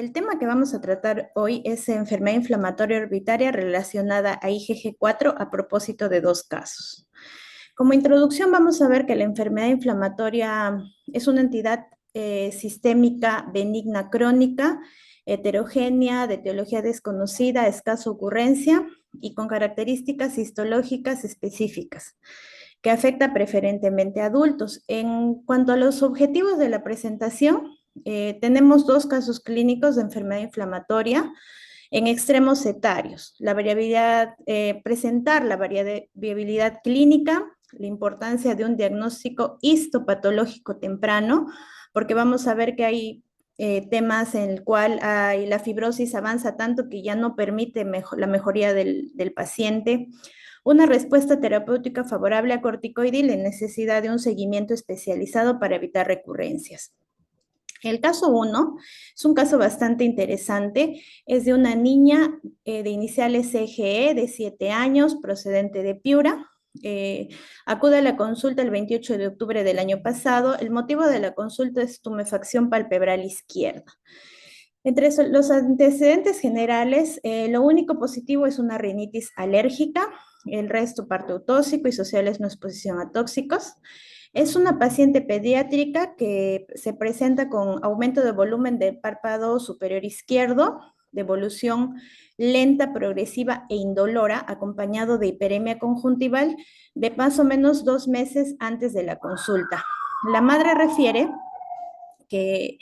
El tema que vamos a tratar hoy es enfermedad inflamatoria orbitaria relacionada a IgG4 a propósito de dos casos. Como introducción vamos a ver que la enfermedad inflamatoria es una entidad sistémica benigna crónica, heterogénea, de etiología desconocida, escasa ocurrencia y con características histológicas específicas que afecta preferentemente a adultos. En cuanto a los objetivos de la presentación, tenemos dos casos clínicos de enfermedad inflamatoria en extremos etarios. La variabilidad, presentar la variabilidad clínica, la importancia de un diagnóstico histopatológico temprano, porque vamos a ver que hay temas en el cual la fibrosis avanza tanto que ya no permite la mejoría del paciente. Una respuesta terapéutica favorable a corticoide y la necesidad de un seguimiento especializado para evitar recurrencias. El caso 1 es un caso bastante interesante, es de una niña de iniciales CGE de 7 años, procedente de Piura. Acude a la consulta el 28 de octubre del año pasado. El motivo de la consulta es tumefacción palpebral izquierda. Entre los antecedentes generales, lo único positivo es una rinitis alérgica, el resto parto tóxico y sociales no exposición a tóxicos. Es una paciente pediátrica que se presenta con aumento de volumen del párpado superior izquierdo, de evolución lenta, progresiva e indolora, acompañado de hiperemia conjuntival de más o menos 2 meses antes de la consulta. La madre refiere que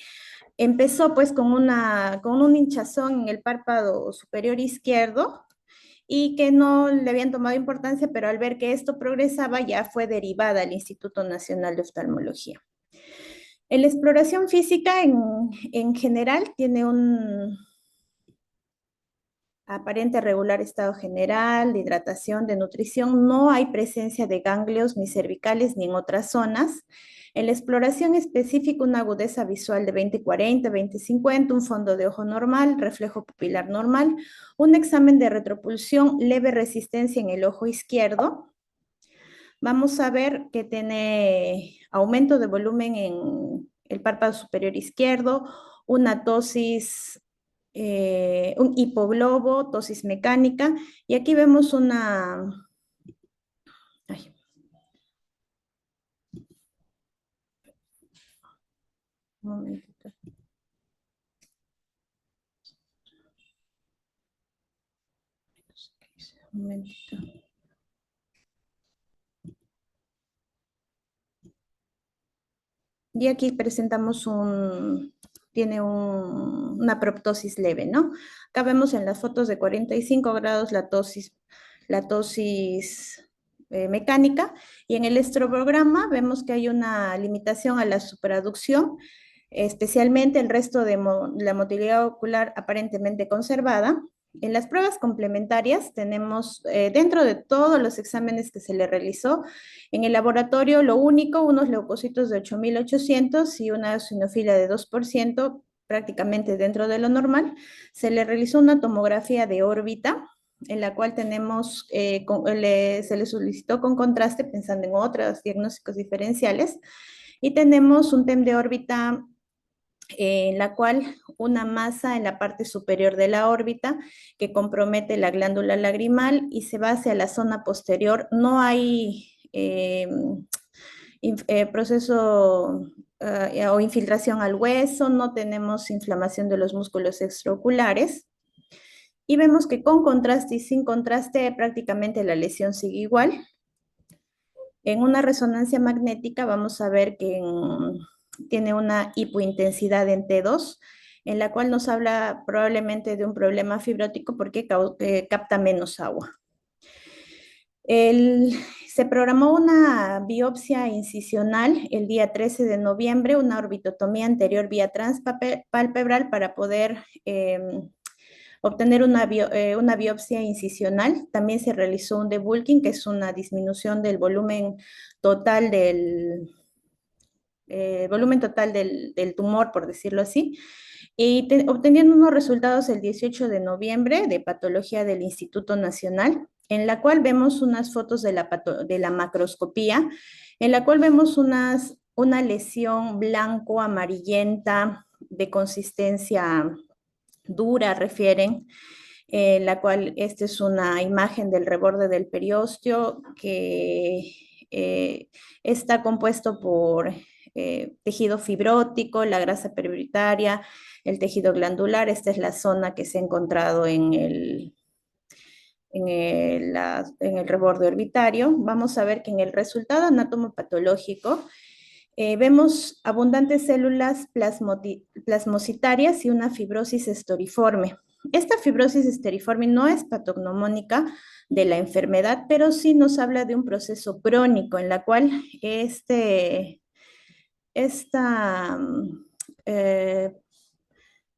empezó pues con un hinchazón en el párpado superior izquierdo y que no le habían tomado importancia, pero al ver que esto progresaba ya fue derivada al Instituto Nacional de Oftalmología. En la exploración física en general tiene un aparente regular estado general, de hidratación, de nutrición, no hay presencia de ganglios ni cervicales ni en otras zonas. En la exploración específica, una agudeza visual de 20-40, 20-50, un fondo de ojo normal, reflejo pupilar normal, un examen de retropulsión, leve resistencia en el ojo izquierdo. Vamos a ver que tiene aumento de volumen en el párpado superior izquierdo, una tosis, un hipoglobo, tosis mecánica, y aquí vemos una... Ay, un momentito. Un momentito. Y aquí presentamos una proptosis leve, ¿no? Acá vemos en las fotos de 45 grados la tosis mecánica, y en el estrobograma vemos que hay una limitación a la superaducción, especialmente el resto de la motilidad ocular aparentemente conservada. En las pruebas complementarias tenemos, dentro de todos los exámenes que se le realizó, en el laboratorio lo único, unos leucocitos de 8.800 y una eosinofilia de 2%, prácticamente dentro de lo normal. Se le realizó una tomografía de órbita, en la cual tenemos, se le solicitó con contraste pensando en otros diagnósticos diferenciales, y tenemos un TEM de órbita en la cual una masa en la parte superior de la órbita que compromete la glándula lagrimal y se va hacia la zona posterior. No hay proceso o infiltración al hueso, no tenemos inflamación de los músculos extraoculares. Y vemos que con contraste y sin contraste prácticamente la lesión sigue igual. En una resonancia magnética vamos a ver que tiene una hipointensidad en T2, en la cual nos habla probablemente de un problema fibrótico porque capta menos agua. Se programó una biopsia incisional el día 13 de noviembre, una orbitotomía anterior vía transpalpebral para poder obtener una biopsia incisional. También se realizó un debulking, que es una disminución del volumen total del tumor, por decirlo así, y obteniendo unos resultados el 18 de noviembre de patología del Instituto Nacional, en la cual vemos unas fotos de la macroscopía, en la cual vemos una lesión blanco-amarillenta de consistencia dura, refieren, la cual esta es una imagen del reborde del periósteo que está compuesto por tejido fibrótico, la grasa periuretaria, el tejido glandular. Esta es la zona que se ha encontrado en el reborde orbitario. Vamos a ver que en el resultado anatomopatológico vemos abundantes células plasmocitarias y una fibrosis estoriforme. Esta fibrosis esteriforme no es patognomónica de la enfermedad, pero sí nos habla de un proceso crónico en la cual esta eh,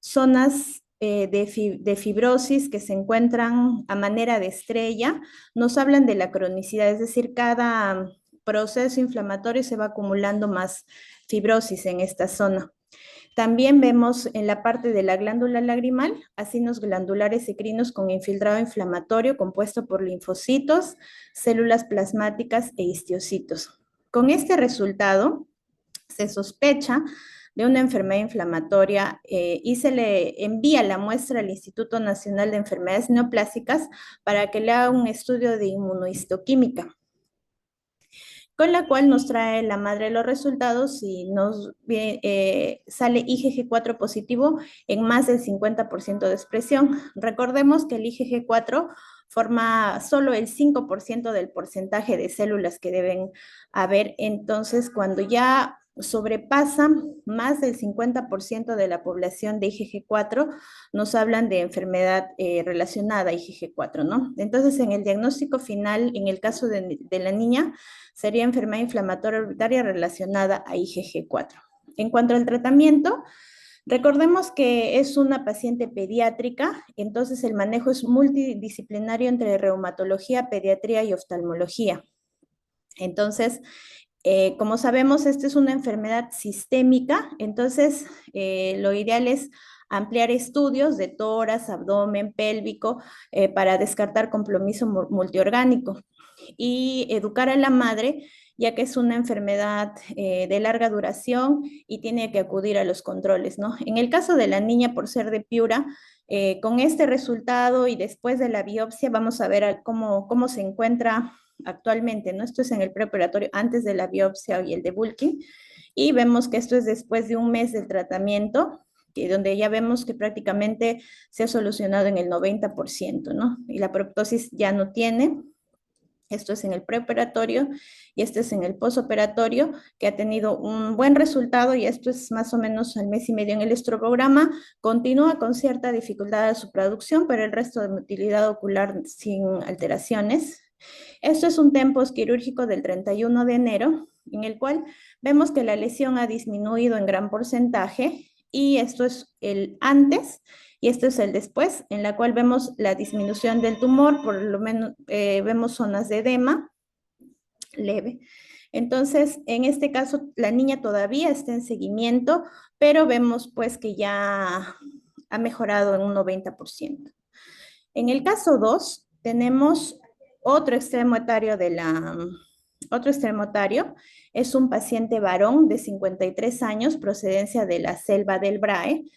zonas de fibrosis que se encuentran a manera de estrella nos hablan de la cronicidad, es decir, cada proceso inflamatorio se va acumulando más fibrosis en esta zona. También vemos en la parte de la glándula lagrimal acinos glandulares ecrinos con infiltrado inflamatorio compuesto por linfocitos, células plasmáticas e histocitos. Con este resultado, se sospecha de una enfermedad inflamatoria y se le envía la muestra al Instituto Nacional de Enfermedades Neoplásicas para que le haga un estudio de inmunohistoquímica, con la cual nos trae la madre los resultados y nos sale IgG4 positivo en más del 50% de expresión. Recordemos que el IgG4 forma solo el 5% del porcentaje de células que deben haber, entonces cuando ya sobrepasa más del 50% de la población de IgG4, nos hablan de enfermedad relacionada a IgG4, ¿no? Entonces, en el diagnóstico final, en el caso de la niña, sería enfermedad inflamatoria orbitaria relacionada a IgG4. En cuanto al tratamiento, recordemos que es una paciente pediátrica, entonces el manejo es multidisciplinario entre reumatología, pediatría y oftalmología. Entonces, como sabemos, esta es una enfermedad sistémica, entonces lo ideal es ampliar estudios de tórax, abdomen, pélvico, para descartar compromiso multiorgánico y educar a la madre, ya que es una enfermedad de larga duración y tiene que acudir a los controles, ¿no? En el caso de la niña, por ser de Piura, con este resultado y después de la biopsia, vamos a ver cómo se encuentra actualmente, ¿no? Esto es en el preoperatorio antes de la biopsia y el debulking, y vemos que esto es después de un mes del tratamiento, donde ya vemos que prácticamente se ha solucionado en el 90%, ¿no? Y la proptosis ya no tiene. Esto es en el preoperatorio y este es en el posoperatorio, que ha tenido un buen resultado, y esto es más o menos al mes y medio en el estrobograma. Continúa con cierta dificultad de su producción, pero el resto de motilidad ocular sin alteraciones. Esto es un TEM quirúrgico del 31 de enero, en el cual vemos que la lesión ha disminuido en gran porcentaje, y esto es el antes y esto es el después, en la cual vemos la disminución del tumor, por lo menos vemos zonas de edema leve. Entonces, en este caso, la niña todavía está en seguimiento, pero vemos pues que ya ha mejorado en un 90%. En el caso 2, tenemos otro extremo etario otro extremo etario, es un paciente varón de 53 años, procedencia de la selva del Brae.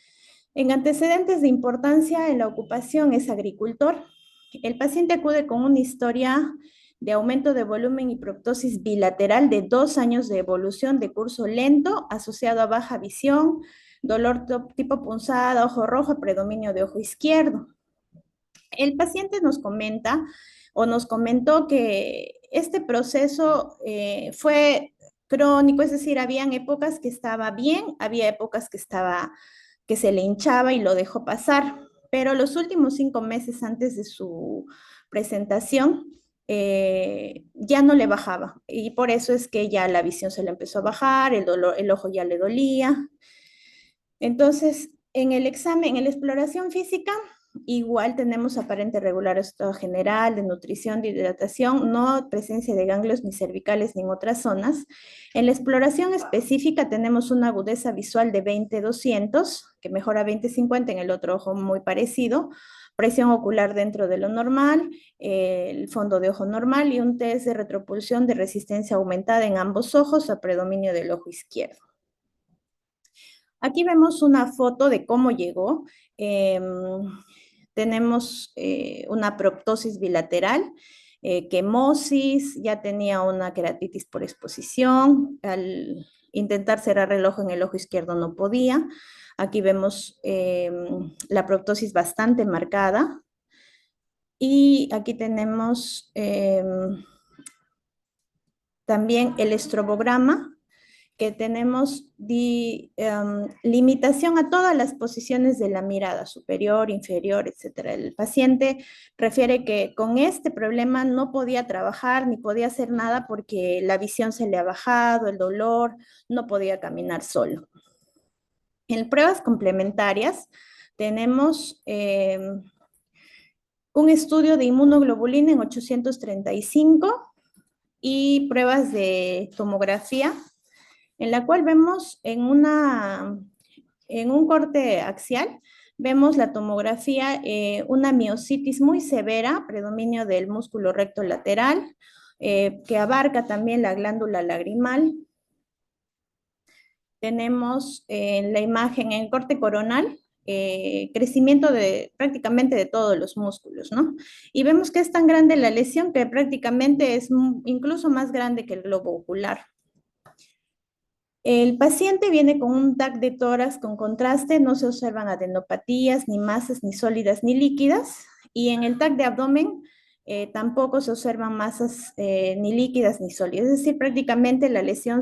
En antecedentes de importancia en la ocupación es agricultor. El paciente acude con una historia de aumento de volumen y proptosis bilateral de 2 años de evolución de curso lento asociado a baja visión, dolor tipo punzada, ojo rojo, predominio de ojo izquierdo. El paciente nos comenta o nos comentó que este proceso fue crónico, es decir, habían épocas que estaba bien, había épocas que se le hinchaba y lo dejó pasar, pero los últimos 5 meses antes de su presentación ya no le bajaba, y por eso es que ya la visión se le empezó a bajar, el ojo ya le dolía. Entonces, en el examen, en la exploración física, igual tenemos aparente regular estado general, de nutrición, de hidratación, no presencia de ganglios ni cervicales ni en otras zonas. En la exploración específica tenemos una agudeza visual de 20-200, que mejora 20-50, en el otro ojo muy parecido, presión ocular dentro de lo normal, el fondo de ojo normal y un test de retropulsión de resistencia aumentada en ambos ojos a predominio del ojo izquierdo. Aquí vemos una foto de cómo llegó. Em, Tenemos una proptosis bilateral, quemosis, ya tenía una queratitis por exposición. Al intentar cerrar el ojo en el ojo izquierdo no podía. Aquí vemos la proptosis bastante marcada. Y aquí tenemos también el estrobograma, que tenemos limitación a todas las posiciones de la mirada, superior, inferior, etcétera. El paciente refiere que con este problema no podía trabajar ni podía hacer nada porque la visión se le ha bajado, el dolor, no podía caminar solo. En pruebas complementarias tenemos un estudio de inmunoglobulina en 835 y pruebas de tomografía, en la cual vemos en un corte axial, vemos la tomografía, una miositis muy severa, predominio del músculo recto lateral, que abarca también la glándula lagrimal. Tenemos en la imagen en corte coronal, crecimiento de prácticamente de todos los músculos, ¿no? Y vemos que es tan grande la lesión que prácticamente es incluso más grande que el globo ocular. El paciente viene con un TAC de tórax con contraste, no se observan adenopatías, ni masas, ni sólidas, ni líquidas, y en el TAC de abdomen tampoco se observan masas ni líquidas ni sólidas, es decir, prácticamente la lesión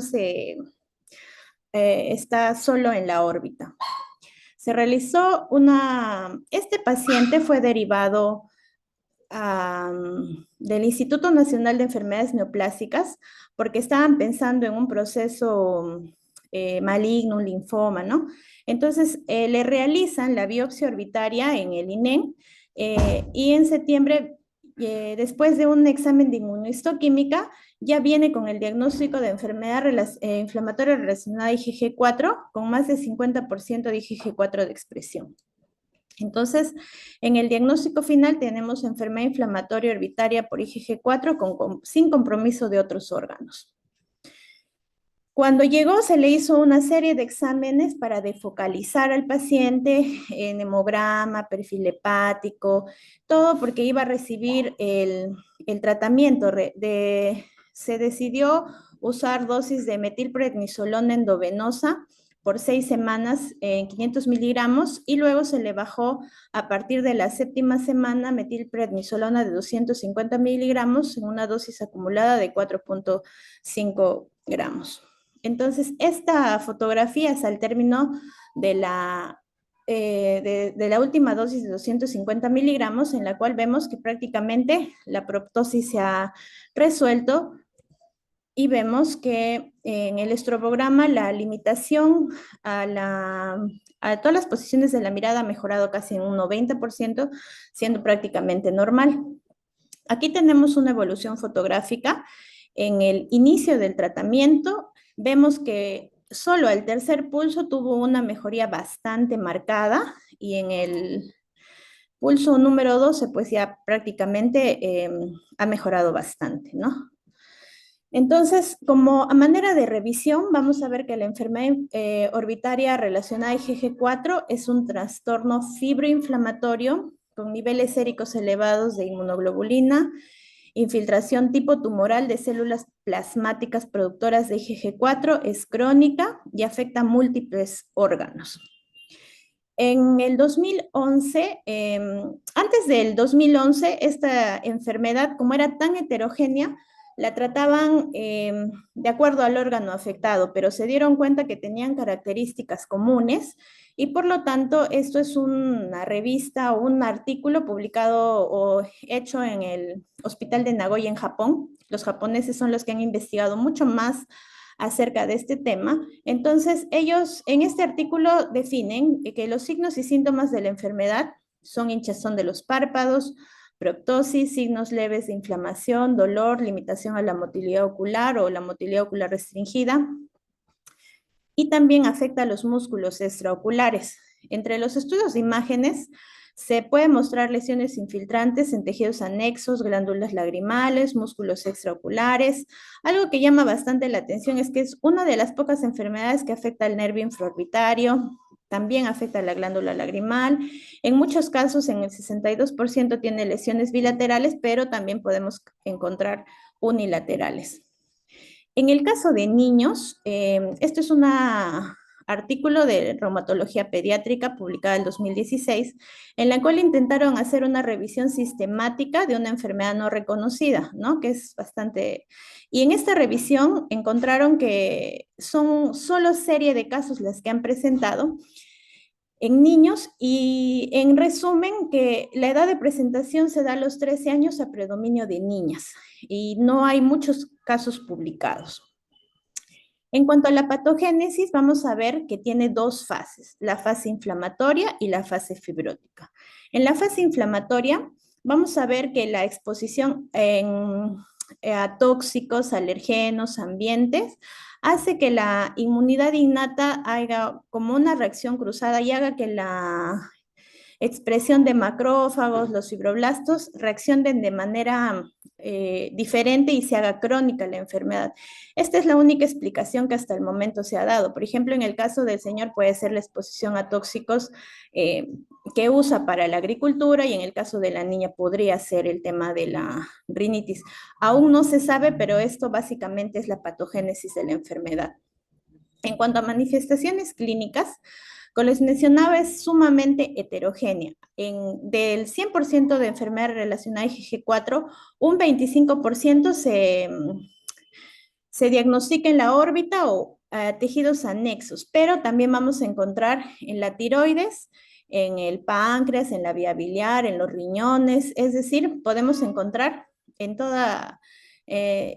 está solo en la órbita. Se realizó este paciente fue derivado del Instituto Nacional de Enfermedades Neoplásicas porque estaban pensando en un proceso maligno, un linfoma, ¿no? Entonces, le realizan la biopsia orbitaria en el INEM y en septiembre, después de un examen de inmunohistoquímica, ya viene con el diagnóstico de enfermedad inflamatoria relacionada a IgG4 con más de 50% de IgG4 de expresión. Entonces, en el diagnóstico final tenemos enfermedad inflamatoria orbitaria por IgG4 sin compromiso de otros órganos. Cuando llegó se le hizo una serie de exámenes para defocalizar al paciente, hemograma, perfil hepático, todo porque iba a recibir el tratamiento. Se decidió usar dosis de metilprednisolona endovenosa por 6 semanas en 500 miligramos y luego se le bajó a partir de la séptima semana metilprednisolona de 250 miligramos en una dosis acumulada de 4.5 gramos. Entonces, esta fotografía es al término de la última dosis de 250 miligramos, en la cual vemos que prácticamente la proptosis se ha resuelto y vemos que en el estrobograma la limitación a todas las posiciones de la mirada ha mejorado casi en un 90%, siendo prácticamente normal. Aquí tenemos una evolución fotográfica en el inicio del tratamiento. Vemos que solo el tercer pulso tuvo una mejoría bastante marcada y en el pulso número 12 pues ya prácticamente ha mejorado bastante, ¿no? Entonces, como a manera de revisión, vamos a ver que la enfermedad orbitaria relacionada a IgG4 es un trastorno fibroinflamatorio con niveles séricos elevados de inmunoglobulina, infiltración tipo tumoral de células plasmáticas productoras de IgG4, es crónica y afecta a múltiples órganos. En el 2011, antes del 2011, esta enfermedad, como era tan heterogénea, la trataban de acuerdo al órgano afectado, pero se dieron cuenta que tenían características comunes y por lo tanto esto es una revista o un artículo publicado o hecho en el Hospital de Nagoya en Japón. Los japoneses son los que han investigado mucho más acerca de este tema. Entonces, ellos en este artículo definen que los signos y síntomas de la enfermedad son hinchazón de los párpados, proptosis, signos leves de inflamación, dolor, limitación a la motilidad ocular o la motilidad ocular restringida, y también afecta a los músculos extraoculares. Entre los estudios de imágenes Se pueden mostrar lesiones infiltrantes en tejidos anexos, glándulas lagrimales, músculos extraoculares. Algo que llama bastante la atención es que es una de las pocas enfermedades que afecta al nervio infraorbitario, también afecta a la glándula lagrimal. En muchos casos, en el 62% tiene lesiones bilaterales, pero también podemos encontrar unilaterales. En el caso de niños, esto es un artículo de reumatología pediátrica publicada en 2016, en la cual intentaron hacer una revisión sistemática de una enfermedad no reconocida, ¿no? Que es bastante... Y en esta revisión encontraron que son solo serie de casos las que han presentado en niños y en resumen que la edad de presentación se da a los 13 años a predominio de niñas y no hay muchos casos publicados. En cuanto a la patogénesis, vamos a ver que tiene dos fases, la fase inflamatoria y la fase fibrótica. En la fase inflamatoria, vamos a ver que la exposición a tóxicos, alergenos, ambientes, hace que la inmunidad innata haga como una reacción cruzada y haga que la expresión de macrófagos, los fibroblastos, reaccionen de manera diferente y se haga crónica la enfermedad. Esta es la única explicación que hasta el momento se ha dado. Por ejemplo, en el caso del señor puede ser la exposición a tóxicos que usa para la agricultura y en el caso de la niña podría ser el tema de la rinitis. Aún no se sabe, pero esto básicamente es la patogénesis de la enfermedad. En cuanto a manifestaciones clínicas, como les mencionaba, es sumamente heterogénea. Del 100% de enfermedades relacionadas a IgG4, un 25% se diagnostica en la órbita o tejidos anexos, pero también vamos a encontrar en la tiroides, en el páncreas, en la vía biliar, en los riñones, es decir, podemos encontrar en toda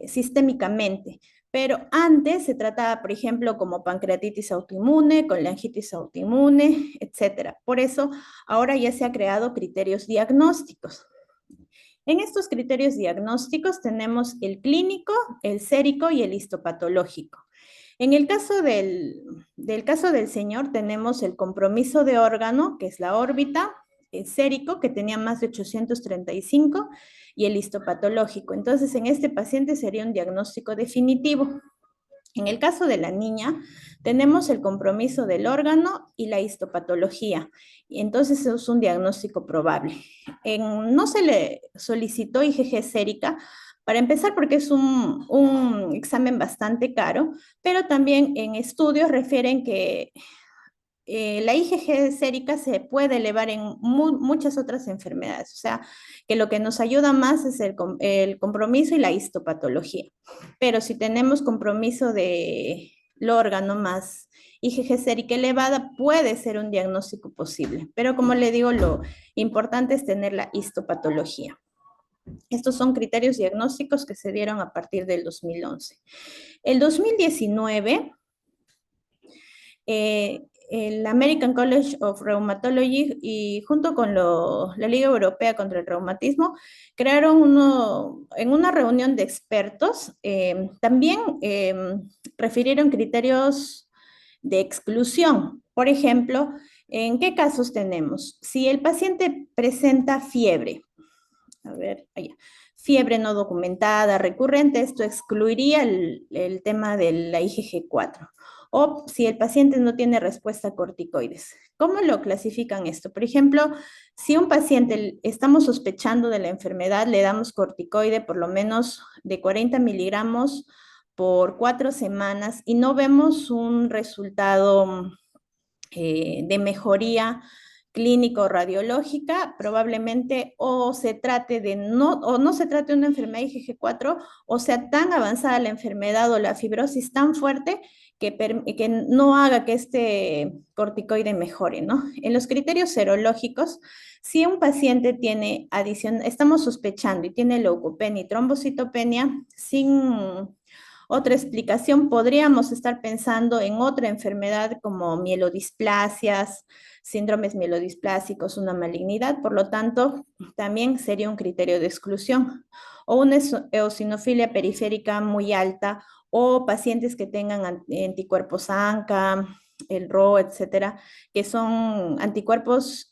sistémicamente. Pero antes se trataba, por ejemplo, como pancreatitis autoinmune, colangitis autoinmune, etcétera. Por eso ahora ya se han creado criterios diagnósticos. En estos criterios diagnósticos tenemos el clínico, el sérico y el histopatológico. En el caso del señor tenemos el compromiso de órgano, que es la órbita, el sérico, que tenía más de 835, y el histopatológico. Entonces, en este paciente sería un diagnóstico definitivo. En el caso de la niña, tenemos el compromiso del órgano y la histopatología, y entonces es un diagnóstico probable. No se le solicitó IgG sérica, para empezar porque es un examen bastante caro, pero también en estudios refieren que la IgG sérica se puede elevar en muchas otras enfermedades, o sea, que lo que nos ayuda más es el compromiso y la histopatología. Pero si tenemos compromiso del órgano más IgG sérica elevada, puede ser un diagnóstico posible. Pero como le digo, lo importante es tener la histopatología. Estos son criterios diagnósticos que se dieron a partir del 2011. El 2019 el American College of Rheumatology y junto con la Liga Europea contra el Reumatismo crearon en una reunión de expertos, también refirieron criterios de exclusión. Por ejemplo, ¿en qué casos tenemos? Si el paciente presenta fiebre, a ver, allá, fiebre no documentada, recurrente, esto excluiría el tema de la IgG4. O si el paciente no tiene respuesta a corticoides. ¿Cómo lo clasifican esto? Por ejemplo, si un paciente estamos sospechando de la enfermedad, le damos corticoide por lo menos de 40 miligramos por 4 semanas y no vemos un resultado de mejoría clínico-radiológica, probablemente o no se trate de una enfermedad IgG4 o sea tan avanzada la enfermedad o la fibrosis tan fuerte que no haga que este corticoide mejore, ¿no? En los criterios serológicos, si un paciente tiene estamos sospechando y tiene leucopenia y trombocitopenia, sin otra explicación, podríamos estar pensando en otra enfermedad como mielodisplasias, síndromes mielodisplásicos, una malignidad, por lo tanto, también sería un criterio de exclusión. O una eosinofilia periférica muy alta, o pacientes que tengan anticuerpos ANCA, el RO, etcétera, que son anticuerpos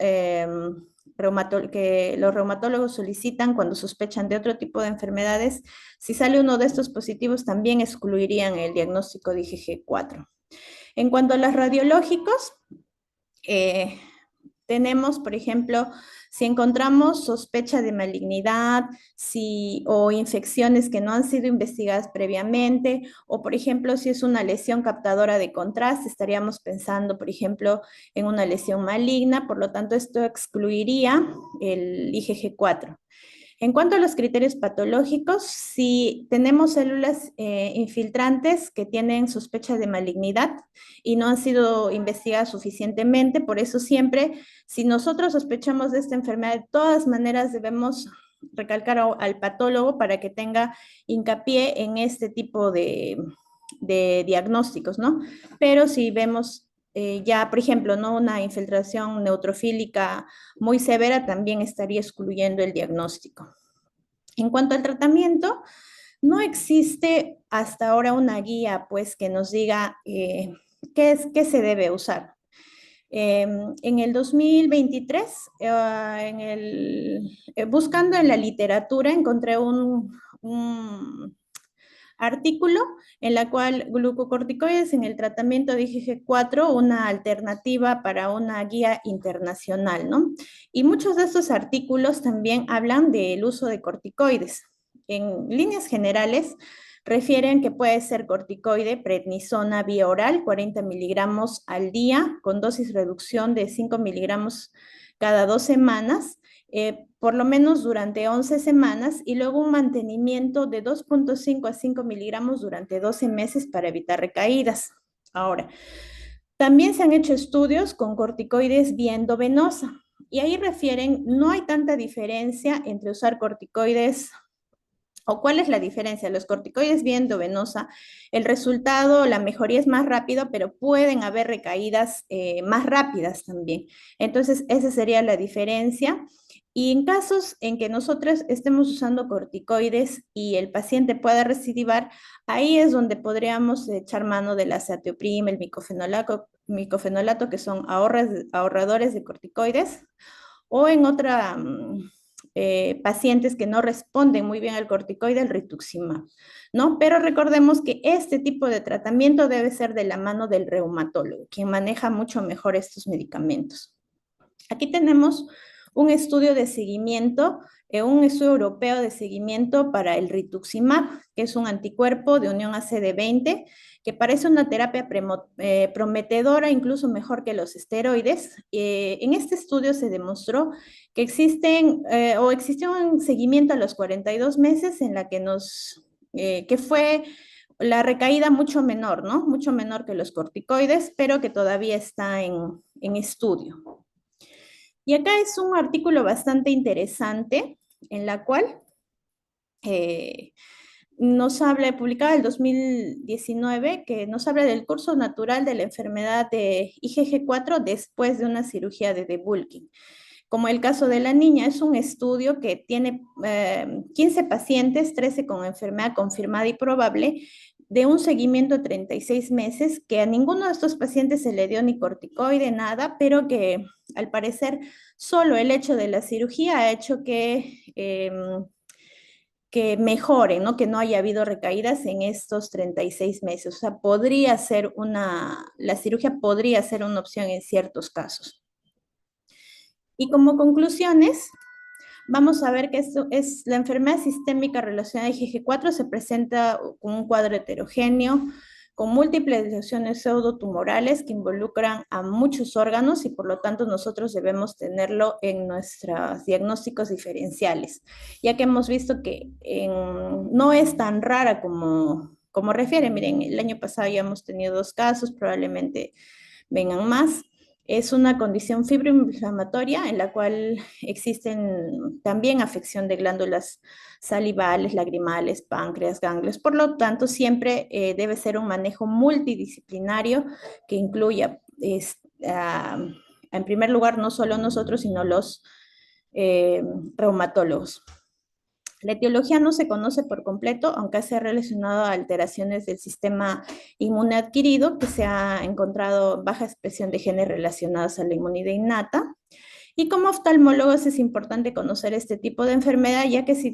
que los reumatólogos solicitan cuando sospechan de otro tipo de enfermedades, si sale uno de estos positivos, también excluirían el diagnóstico de IgG4. En cuanto a los radiológicos, eh, tenemos, por ejemplo, si encontramos sospecha de malignidad o infecciones que no han sido investigadas previamente, o por ejemplo, si es una lesión captadora de contraste, estaríamos pensando, por ejemplo, en una lesión maligna, por lo tanto, esto excluiría el IgG4. En cuanto a los criterios patológicos, si tenemos células infiltrantes que tienen sospecha de malignidad y no han sido investigadas suficientemente, por eso siempre, si nosotros sospechamos de esta enfermedad, de todas maneras debemos recalcar al patólogo para que tenga hincapié en este tipo de diagnósticos, ¿no? Pero si vemos ya, por ejemplo, ¿no? Una infiltración neutrofílica muy severa también estaría excluyendo el diagnóstico. En cuanto al tratamiento, no existe hasta ahora una guía pues que nos diga qué se debe usar. En el 2023, buscando en la literatura, encontré un artículo en la cual glucocorticoides en el tratamiento de IgG4, una alternativa para una guía internacional, ¿no? Y muchos de estos artículos también hablan del uso de corticoides. En líneas generales, refieren que puede ser corticoide, prednisona vía oral, 40 miligramos al día, con dosis reducción de 5 miligramos cada 2 semanas, por lo menos durante 11 semanas y luego un mantenimiento de 2,5 a 5 miligramos durante 12 meses para evitar recaídas. Ahora, también se han hecho estudios con corticoides vía endovenosa y ahí refieren, no hay tanta diferencia entre usar corticoides o cuál es la diferencia. Los corticoides vía endovenosa, el resultado, la mejoría es más rápido, pero pueden haber recaídas más rápidas también. Entonces, esa sería la diferencia. Y en casos en que nosotros estemos usando corticoides y el paciente pueda recidivar, ahí es donde podríamos echar mano de la azathioprina, el micofenolato, que son ahorradores de corticoides, o en pacientes que no responden muy bien al corticoide, el rituximab, ¿no? Pero recordemos que este tipo de tratamiento debe ser de la mano del reumatólogo, quien maneja mucho mejor estos medicamentos. Aquí tenemos un estudio de seguimiento, un estudio europeo de seguimiento para el rituximab, que es un anticuerpo de unión a CD20, que parece una terapia prometedora, incluso mejor que los esteroides. En este estudio se demostró que existió un seguimiento a los 42 meses en la que fue la recaída mucho menor, ¿no? Mucho menor que los corticoides, pero que todavía está en estudio. Y acá es un artículo bastante interesante en la cual nos habla, publicado en el 2019, que nos habla del curso natural de la enfermedad de IgG4 después de una cirugía de debulking. Como el caso de la niña, es un estudio que tiene 15 pacientes, 13 con enfermedad confirmada y probable, de un seguimiento de 36 meses, que a ninguno de estos pacientes se le dio ni corticoide, nada, pero que al parecer solo el hecho de la cirugía ha hecho que mejore, ¿no? Que no haya habido recaídas en estos 36 meses. O sea, la cirugía podría ser una opción en ciertos casos. Y como conclusiones, vamos a ver que esto es la enfermedad sistémica relacionada a IgG4 se presenta con un cuadro heterogéneo, con múltiples lesiones pseudotumorales que involucran a muchos órganos y por lo tanto nosotros debemos tenerlo en nuestros diagnósticos diferenciales, ya que hemos visto que no es tan rara como refiere. Miren, el año pasado ya hemos tenido 2 casos, probablemente vengan más. Es una condición fibroinflamatoria en la cual existen también afección de glándulas salivales, lagrimales, páncreas, ganglios. Por lo tanto, siempre debe ser un manejo multidisciplinario que incluya, en primer lugar, no solo nosotros, sino los reumatólogos. La etiología no se conoce por completo, aunque se ha relacionado a alteraciones del sistema inmune adquirido, que se ha encontrado baja expresión de genes relacionados a la inmunidad innata. Y como oftalmólogos es importante conocer este tipo de enfermedad, ya que si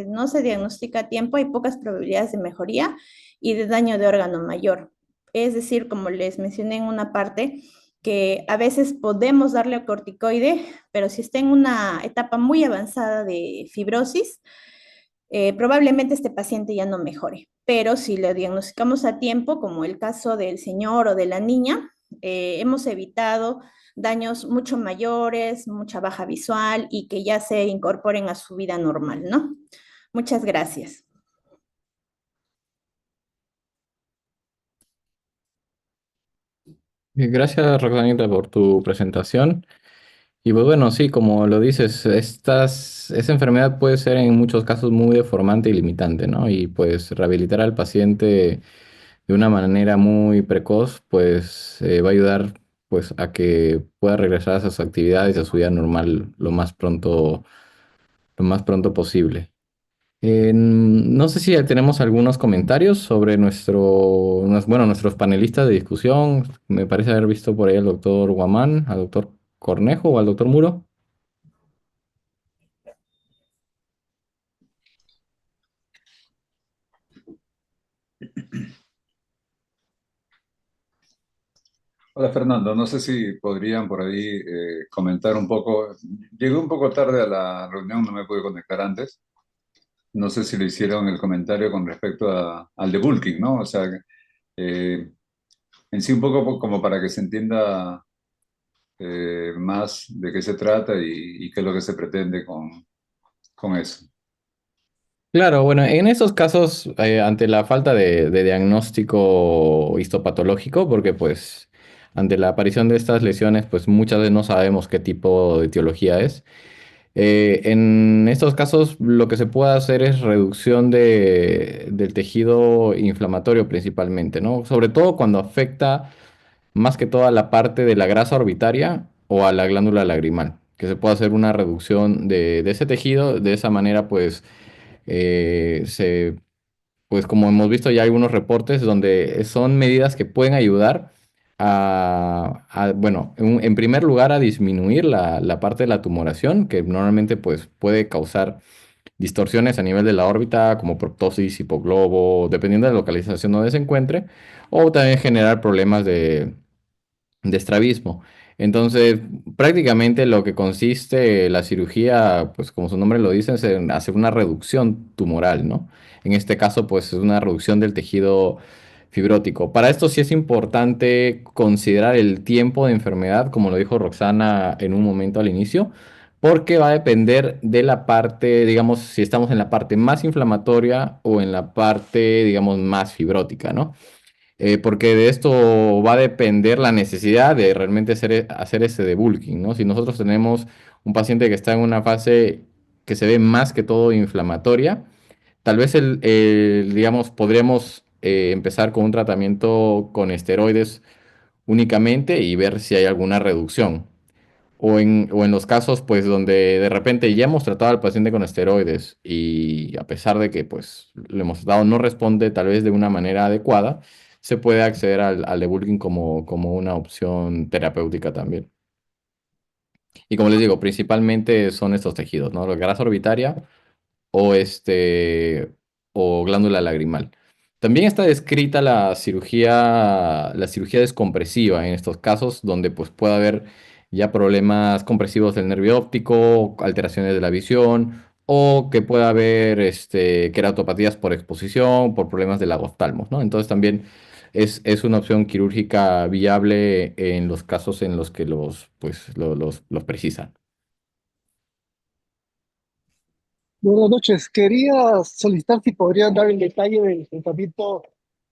no se diagnostica a tiempo, hay pocas probabilidades de mejoría y de daño de órgano mayor. Es decir, como les mencioné en una parte, que a veces podemos darle corticoide, pero si está en una etapa muy avanzada de fibrosis, probablemente este paciente ya no mejore. Pero si lo diagnosticamos a tiempo, como el caso del señor o de la niña, hemos evitado daños mucho mayores, mucha baja visual y que ya se incorporen a su vida normal, ¿no? Muchas gracias. Gracias, Roxanita, por tu presentación. Y pues bueno, sí, como lo dices, esa enfermedad puede ser en muchos casos muy deformante y limitante, ¿no? Y pues rehabilitar al paciente de una manera muy precoz, pues va a ayudar pues a que pueda regresar a sus actividades, a su vida normal lo más pronto posible. No sé si ya tenemos algunos comentarios sobre nuestros panelistas de discusión. Me parece haber visto por ahí al doctor Guamán, al doctor Cornejo o al doctor Muro. Hola Fernando, no sé si podrían por ahí comentar un poco. Llegué un poco tarde a la reunión, no me pude conectar antes. No sé si le hicieron el comentario con respecto al debulking, ¿no? O sea, eh, en sí un poco como para que se entienda más de qué se trata y qué es lo que se pretende con eso. Claro, bueno, en esos casos, ante la falta de diagnóstico histopatológico, porque pues ante la aparición de estas lesiones, pues muchas veces no sabemos qué tipo de etiología es. En estos casos, lo que se puede hacer es reducción del tejido inflamatorio principalmente, ¿no? Sobre todo cuando afecta más que todo a la parte de la grasa orbitaria o a la glándula lagrimal, que se puede hacer una reducción de ese tejido. De esa manera, pues, pues como hemos visto ya algunos reportes donde son medidas que pueden ayudar bueno, en primer lugar a disminuir la parte de la tumoración, que normalmente pues puede causar distorsiones a nivel de la órbita, como proptosis, hipoglobo, dependiendo de la localización donde se encuentre, o también generar problemas de estrabismo. Entonces, prácticamente lo que consiste la cirugía, pues como su nombre lo dice, es en hacer una reducción tumoral, ¿no? En este caso, pues es una reducción del tejido fibrótico. Para esto sí es importante considerar el tiempo de enfermedad, como lo dijo Roxana en un momento al inicio, porque va a depender de la parte, digamos, si estamos en la parte más inflamatoria o en la parte, digamos, más fibrótica, ¿no? Porque de esto va a depender la necesidad de realmente hacer ese debulking, ¿no? Si nosotros tenemos un paciente que está en una fase que se ve más que todo inflamatoria, tal vez digamos, podríamos empezar con un tratamiento con esteroides únicamente y ver si hay alguna reducción. O en los casos, pues, donde de repente ya hemos tratado al paciente con esteroides y a pesar de que, pues, le hemos dado no responde tal vez de una manera adecuada, se puede acceder al debulking como una opción terapéutica también. Y como les digo, principalmente son estos tejidos, ¿no? La grasa orbitaria o o glándula lagrimal. También está descrita la cirugía descompresiva en estos casos, donde pues puede haber ya problemas compresivos del nervio óptico, alteraciones de la visión, o que pueda haber queratopatías por exposición, por problemas del oftalmos, ¿no? Entonces también es una opción quirúrgica viable en los casos en los que los precisan. Buenas noches. Quería solicitar si podrían dar el detalle del tratamiento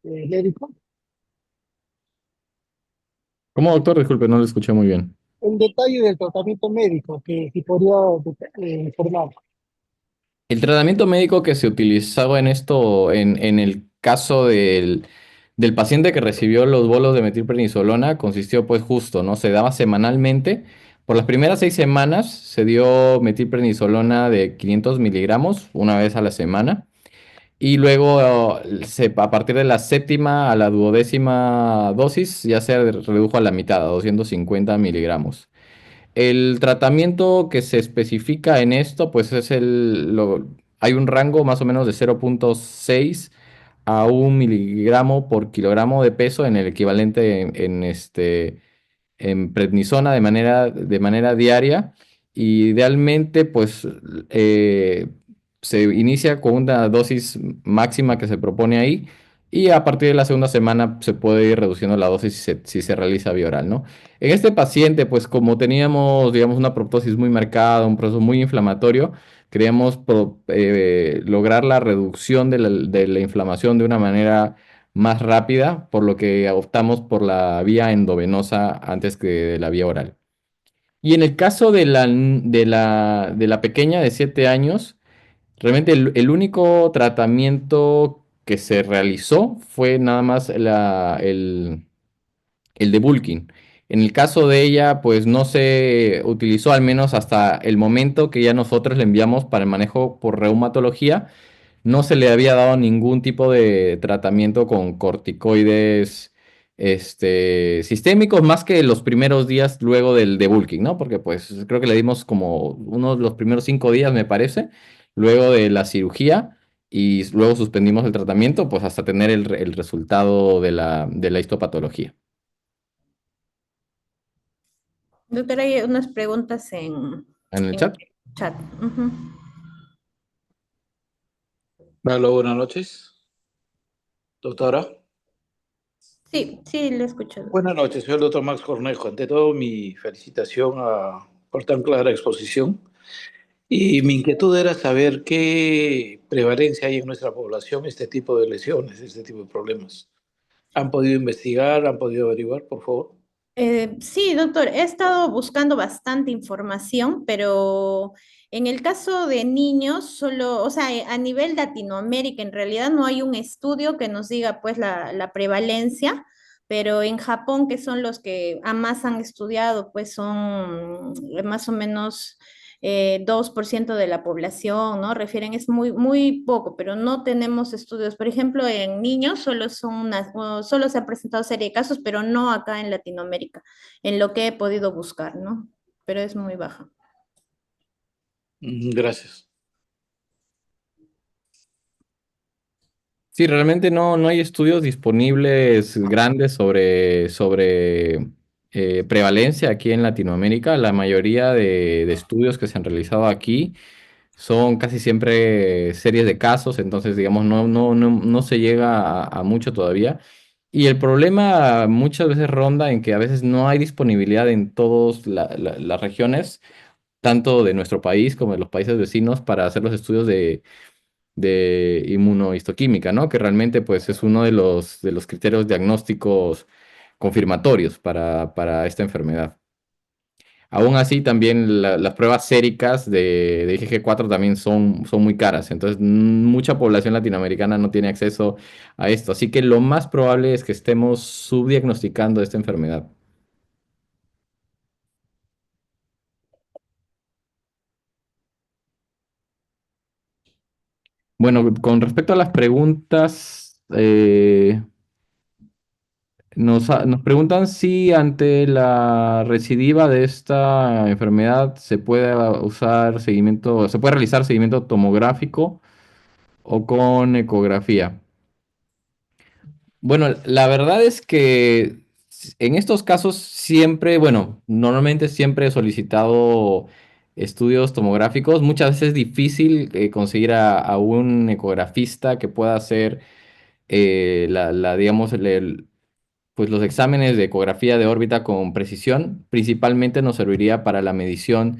médico. ¿Cómo, doctor? Disculpe, no lo escuché muy bien. El detalle del tratamiento médico, que si podría informar. El tratamiento médico que se utilizaba en el caso del paciente que recibió los bolos de metilprednisolona, consistió pues justo, ¿no? Se daba semanalmente. Por las primeras 6 semanas se dio metilprednisolona de 500 miligramos una vez a la semana. Y luego, a partir de la séptima a la duodécima dosis, ya se redujo a la mitad, a 250 miligramos. El tratamiento que se especifica en esto, pues hay un rango más o menos de 0,6 a 1 miligramo por kilogramo de peso en el equivalente en prednisona de manera diaria. Y idealmente, pues se inicia con una dosis máxima que se propone ahí. Y a partir de la segunda semana se puede ir reduciendo la dosis si se realiza vía oral, ¿no? En este paciente, pues como teníamos, digamos, una proptosis muy marcada, un proceso muy inflamatorio, queríamos lograr la reducción de la inflamación de una manera más rápida, por lo que optamos por la vía endovenosa antes que de la vía oral. Y en el caso de la pequeña de 7 años, realmente el único tratamiento que se realizó fue nada más el de bulking. En el caso de ella, pues no se utilizó al menos hasta el momento que ya nosotros le enviamos para el manejo por reumatología. No se le había dado ningún tipo de tratamiento con corticoides sistémicos más que los primeros días luego del debulking, ¿no? Porque pues creo que le dimos como unos los primeros 5 días, me parece, luego de la cirugía y luego suspendimos el tratamiento, pues hasta tener el resultado de la histopatología. Doctora, hay unas preguntas En el en chat. el chat. Ujú. Hola, buenas noches, doctora. Sí, sí, le escucho. Buenas noches, soy el doctor Max Cornejo. Ante todo, mi felicitación por tan clara exposición. Y mi inquietud era saber qué prevalencia hay en nuestra población este tipo de lesiones, este tipo de problemas. ¿Han podido investigar, han podido averiguar, por favor? Sí, doctor, he estado buscando bastante información, pero en el caso de niños, solo, o sea, a nivel Latinoamérica, en realidad no hay un estudio que nos diga pues la prevalencia, pero en Japón, que son los que más han estudiado, pues son más o menos 2% de la población, ¿no? Refieren, es muy, muy poco, pero no tenemos estudios. Por ejemplo, en niños solo se ha presentado serie de casos, pero no acá en Latinoamérica, en lo que he podido buscar, ¿no? Pero es muy baja. Gracias. Sí, realmente no hay estudios disponibles grandes sobre prevalencia aquí en Latinoamérica. La mayoría de estudios que se han realizado aquí son casi siempre series de casos, entonces digamos no se llega a mucho todavía. Y el problema muchas veces ronda en que a veces no hay disponibilidad en todas las regiones, tanto de nuestro país como de los países vecinos, para hacer los estudios de inmunohistoquímica, ¿no? Que realmente pues es uno de los criterios diagnósticos confirmatorios para esta enfermedad. Aún así, también las pruebas séricas de IgG4 también son muy caras, entonces mucha población latinoamericana no tiene acceso a esto, así que lo más probable es que estemos subdiagnosticando esta enfermedad. Bueno, con respecto a las preguntas, nos preguntan si ante la recidiva de esta enfermedad se puede realizar seguimiento tomográfico o con ecografía. Bueno, la verdad es que en estos casos siempre, bueno, normalmente siempre he solicitado estudios tomográficos. Muchas veces es difícil conseguir a un ecografista que pueda hacer digamos, pues los exámenes de ecografía de órbita con precisión. Principalmente nos serviría para la medición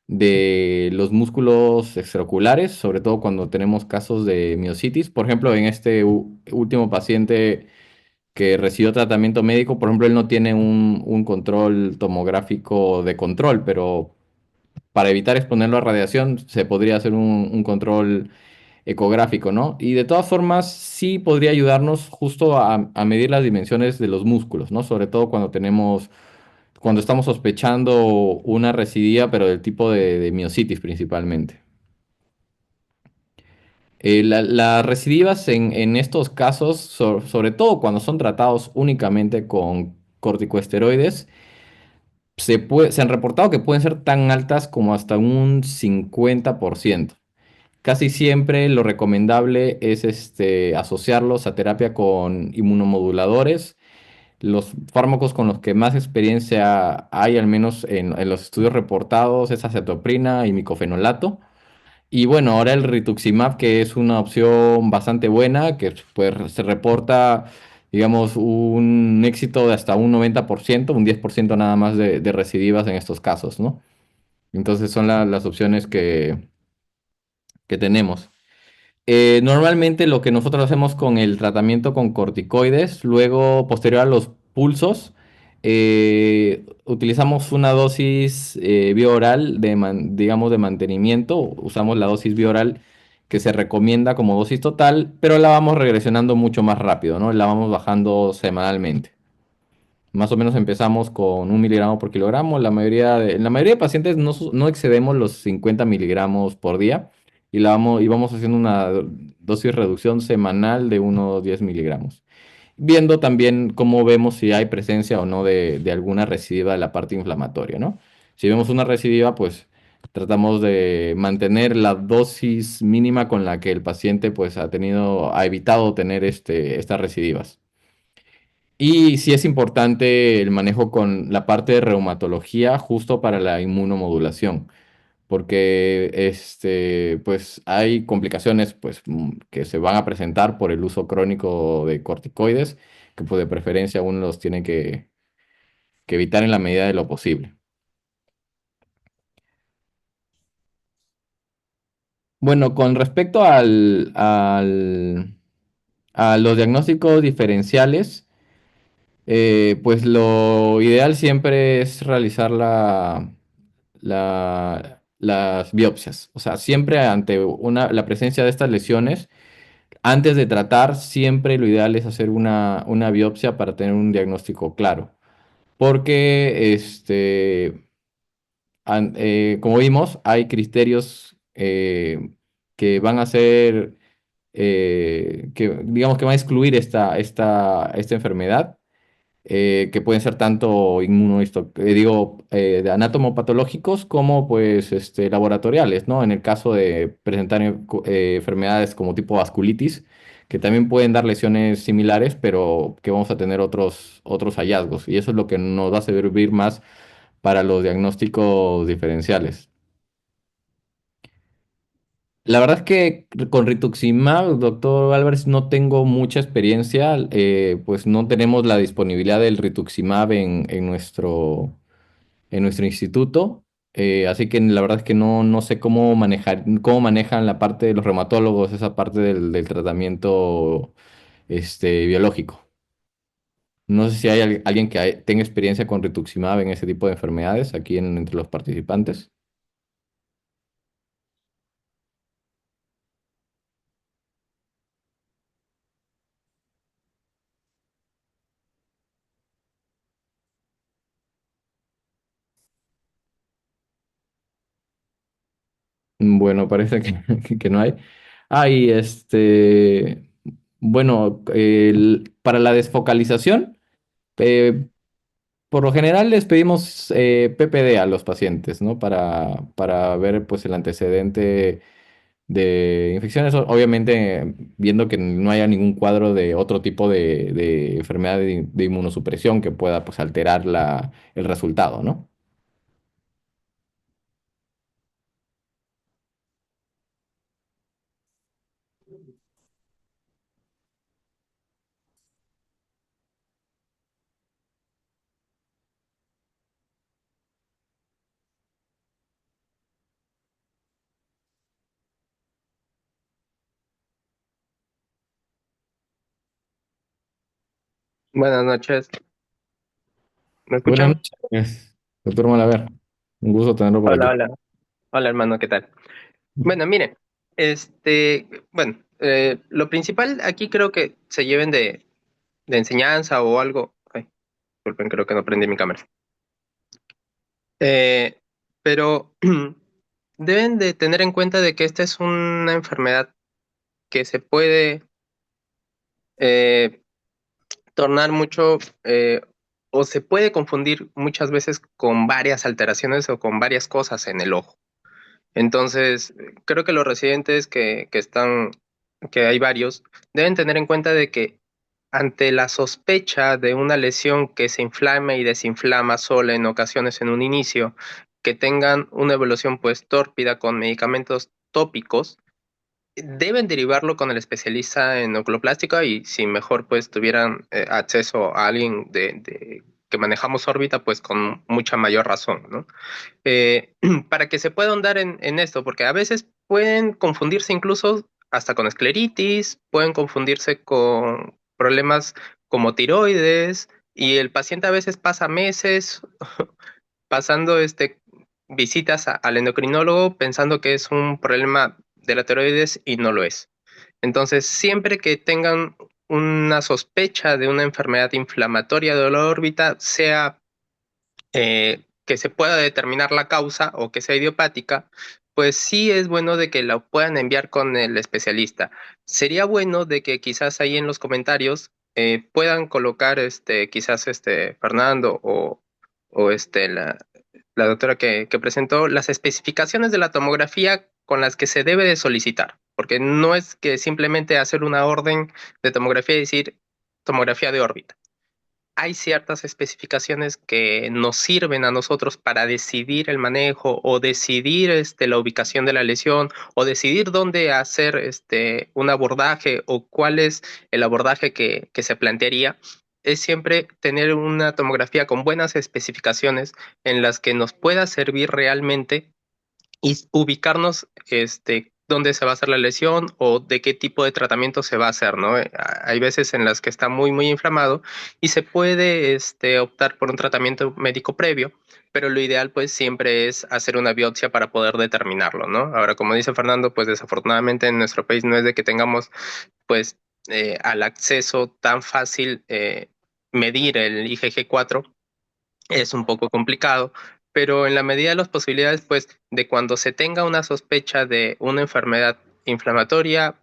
de los músculos extraoculares, sobre todo cuando tenemos casos de miositis. Por ejemplo, en este último paciente que recibió tratamiento médico, por ejemplo, él no tiene un control tomográfico de control, pero para evitar exponerlo a radiación se podría hacer un control ecográfico, ¿no? Y de todas formas, sí podría ayudarnos justo a medir las dimensiones de los músculos, ¿no? Sobre todo cuando estamos sospechando una recidiva, pero del tipo de miositis principalmente. Las recidivas en estos casos, sobre todo cuando son tratados únicamente con corticosteroides, se han reportado que pueden ser tan altas como hasta un 50%. Casi siempre lo recomendable es asociarlos a terapia con inmunomoduladores. Los fármacos con los que más experiencia hay, al menos en los estudios reportados, es acetoprina y micofenolato. Y bueno, ahora el rituximab, que es una opción bastante buena, que pues, se reporta, digamos, un éxito de hasta un 90%, un 10% nada más de recidivas en estos casos, ¿no? Entonces son las opciones que tenemos. Normalmente lo que nosotros hacemos con el tratamiento con corticoides, luego posterior a los pulsos, utilizamos una dosis bioral digamos, de mantenimiento. Usamos la dosis bioral que se recomienda como dosis total, pero la vamos regresionando mucho más rápido, ¿no? La vamos bajando semanalmente. Más o menos empezamos con 1 miligramo por kilogramo. En la mayoría de pacientes no excedemos los 50 miligramos por día y vamos haciendo una dosis reducción semanal de unos 10 miligramos. Viendo también cómo vemos si hay presencia o no de alguna recidiva de la parte inflamatoria, ¿no? Si vemos una recidiva, pues tratamos de mantener la dosis mínima con la que el paciente pues ha evitado tener estas recidivas. Y sí es importante el manejo con la parte de reumatología justo para la inmunomodulación, porque pues hay complicaciones pues, que se van a presentar por el uso crónico de corticoides, que pues de preferencia uno los tiene que evitar en la medida de lo posible. Bueno, con respecto a los diagnósticos diferenciales, pues lo ideal siempre es realizar las biopsias. O sea, siempre ante la presencia de estas lesiones, antes de tratar, siempre lo ideal es hacer una biopsia para tener un diagnóstico claro. Porque, como vimos, hay criterios que van a ser, que digamos que van a excluir esta enfermedad, que pueden ser tanto de anatomopatológicos como pues laboratoriales, ¿no? En el caso de presentar enfermedades como tipo vasculitis, que también pueden dar lesiones similares, pero que vamos a tener otros hallazgos. Y eso es lo que nos va a servir más para los diagnósticos diferenciales. La verdad es que con rituximab, doctor Álvarez, no tengo mucha experiencia, pues no tenemos la disponibilidad del rituximab en nuestro instituto, así que la verdad es que no sé cómo manejan la parte de los reumatólogos, esa parte del tratamiento biológico. No sé si hay alguien que tenga experiencia con rituximab en ese tipo de enfermedades aquí entre los participantes. Bueno, parece que no hay. Ah, y bueno, para la desfocalización, eh, por lo general les pedimos PPD a los pacientes, ¿no? Para ver pues el antecedente de infecciones, obviamente viendo que no haya ningún cuadro de otro tipo de enfermedad de inmunosupresión que pueda pues alterar el resultado, ¿no? Buenas noches, ¿me Buenas escuchan? noches, doctor Malaver. Un gusto tenerlo por Hola, aquí. hola. Hola, hermano, ¿qué tal? Bueno, mire, bueno, lo principal aquí creo que se lleven de enseñanza o algo. Ay, disculpen, creo que no prendí mi cámara. Eh, pero deben de tener en cuenta de que esta es una enfermedad que se puede eh, tornar mucho o se puede confundir muchas veces con varias alteraciones o con varias cosas en el ojo. Entonces, creo que los residentes que hay varios, deben tener en cuenta de que ante la sospecha de una lesión que se inflama y desinflama sola en ocasiones en un inicio, que tengan una evolución pues tórpida con medicamentos tópicos, deben derivarlo con el especialista en oculoplástica y si mejor pues tuvieran acceso a alguien que manejamos órbita, pues con mucha mayor razón, ¿no? Eh, para que se pueda ahondar en esto, porque a veces pueden confundirse incluso hasta con escleritis, pueden confundirse con problemas como tiroides, y el paciente a veces pasa meses pasando visitas al endocrinólogo pensando que es un problema de la tiroides y no lo es. Entonces, siempre que tengan una sospecha de una enfermedad inflamatoria de la órbita, sea que se pueda determinar la causa o que sea idiopática, pues sí es bueno de que la puedan enviar con el especialista. Sería bueno de que quizás ahí en los comentarios puedan colocar quizás Fernando o la doctora que presentó las especificaciones de la tomografía con las que se debe de solicitar, porque no es que simplemente hacer una orden de tomografía y decir tomografía de órbita. Hay ciertas especificaciones que nos sirven a nosotros para decidir el manejo o decidir la ubicación de la lesión o decidir dónde hacer un abordaje o cuál es el abordaje que se plantearía. Es siempre tener una tomografía con buenas especificaciones en las que nos pueda servir realmente y ubicarnos dónde se va a hacer la lesión o de qué tipo de tratamiento se va a hacer, ¿no? Hay veces en las que está muy, muy inflamado y se puede optar por un tratamiento médico previo, pero lo ideal pues siempre es hacer una biopsia para poder determinarlo, ¿no? Ahora, como dice Fernando, pues desafortunadamente en nuestro país no es de que tengamos pues al acceso tan fácil medir el IgG4, es un poco complicado, pero en la medida de las posibilidades, pues, de cuando se tenga una sospecha de una enfermedad inflamatoria,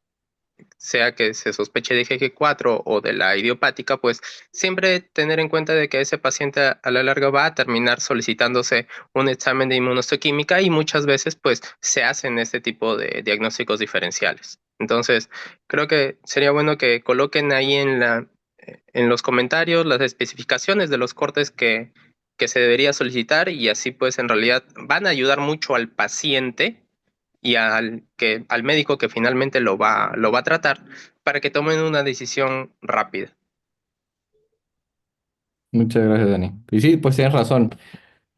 sea que se sospeche de IgG4 o de la idiopática, pues siempre tener en cuenta de que ese paciente a la larga va a terminar solicitándose un examen de inmunohistoquímica y muchas veces pues se hacen este tipo de diagnósticos diferenciales. Entonces, creo que sería bueno que coloquen ahí en los comentarios las especificaciones de los cortes que se debería solicitar y así pues en realidad van a ayudar mucho al paciente y al médico que finalmente lo va a tratar para que tomen una decisión rápida. Muchas gracias, Dani. Y sí, pues tienes razón.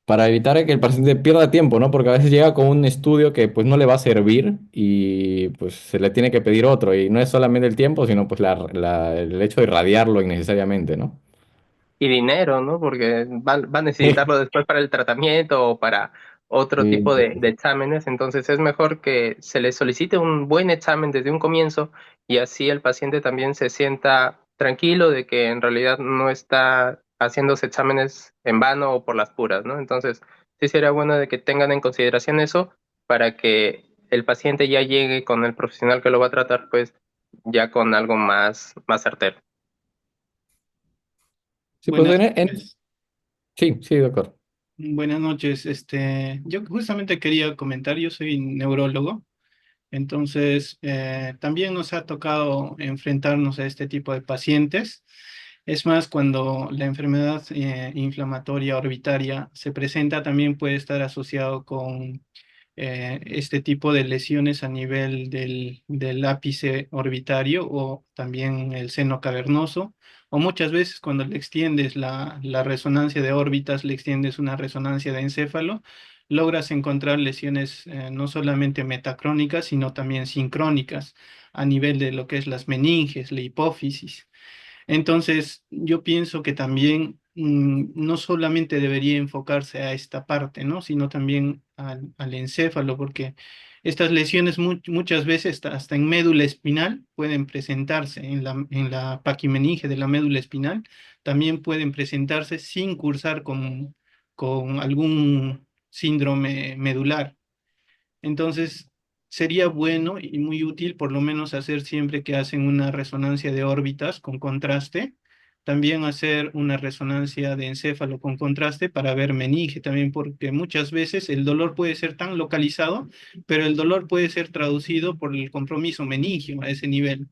Para evitar que el paciente pierda tiempo, ¿no? Porque a veces llega con un estudio que pues no le va a servir y pues se le tiene que pedir otro. Y no es solamente el tiempo, sino pues el hecho de irradiarlo innecesariamente, ¿no? Y dinero, ¿no? Porque va a necesitarlo después para el tratamiento o para otro Sí, tipo de exámenes. Entonces es mejor que se le solicite un buen examen desde un comienzo y así el paciente también se sienta tranquilo de que en realidad no está haciéndose exámenes en vano o por las puras, ¿no? Entonces sí sería bueno de que tengan en consideración eso para que el paciente ya llegue con el profesional que lo va a tratar, pues ya con algo más certero. sí, pues Buenas noches. sí, sí, doctor. Buenas noches. Yo justamente quería comentar, yo soy neurólogo, entonces también nos ha tocado enfrentarnos a este tipo de pacientes. Es más, cuando la enfermedad inflamatoria orbitaria se presenta, también puede estar asociado con este tipo de lesiones a nivel del ápice orbitario o también el seno cavernoso. O muchas veces cuando le extiendes la resonancia de órbitas, le extiendes una resonancia de encéfalo, logras encontrar lesiones no solamente metacrónicas, sino también sincrónicas a nivel de lo que es las meninges, la hipófisis. Entonces, yo pienso que también no solamente debería enfocarse a esta parte, ¿no? Sino también al encéfalo, porque estas lesiones muchas veces hasta en médula espinal pueden presentarse, en la paquimeninge de la médula espinal, también pueden presentarse sin cursar con algún síndrome medular. Entonces, sería bueno y muy útil por lo menos hacer siempre que hacen una resonancia de órbitas con contraste, también hacer una resonancia de encéfalo con contraste para ver meninge también, porque muchas veces el dolor puede ser tan localizado, pero el dolor puede ser traducido por el compromiso meningio a ese nivel.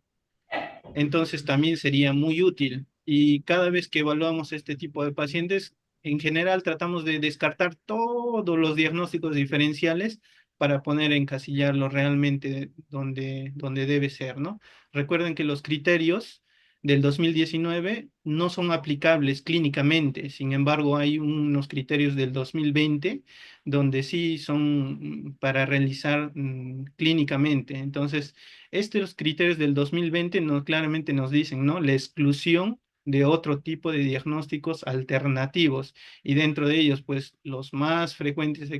Entonces también sería muy útil. Y cada vez que evaluamos este tipo de pacientes, en general tratamos de descartar todos los diagnósticos diferenciales para poner encasillarlo realmente donde debe ser, ¿no? Recuerden que los criterios del 2019 no son aplicables clínicamente, sin embargo hay unos criterios del 2020 donde sí son para realizar clínicamente. Entonces, estos criterios del 2020 claramente nos dicen, ¿no? La exclusión de otro tipo de diagnósticos alternativos y dentro de ellos, pues los más frecuentes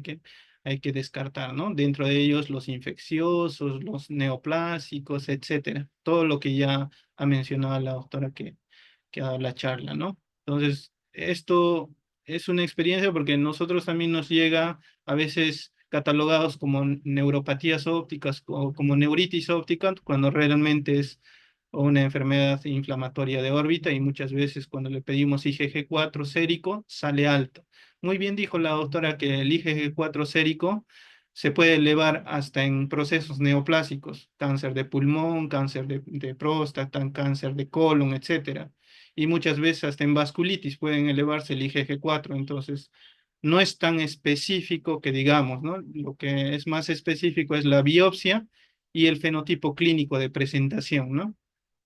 hay que descartar, ¿no? Dentro de ellos los infecciosos, los neoplásicos, etcétera. Todo lo que ya ha mencionado la doctora que ha dado la charla, ¿no? Entonces, esto es una experiencia porque nosotros también nos llega a veces catalogados como neuropatías ópticas o como neuritis óptica, cuando realmente es una enfermedad inflamatoria de órbita y muchas veces cuando le pedimos IgG4 sérico sale alto. Muy bien dijo la doctora que el IgG4 sérico se puede elevar hasta en procesos neoplásicos, cáncer de pulmón, cáncer de próstata, cáncer de colon, etcétera. Y muchas veces hasta en vasculitis pueden elevarse el IgG4, entonces no es tan específico que digamos, ¿no? Lo que es más específico es la biopsia y el fenotipo clínico de presentación, ¿no?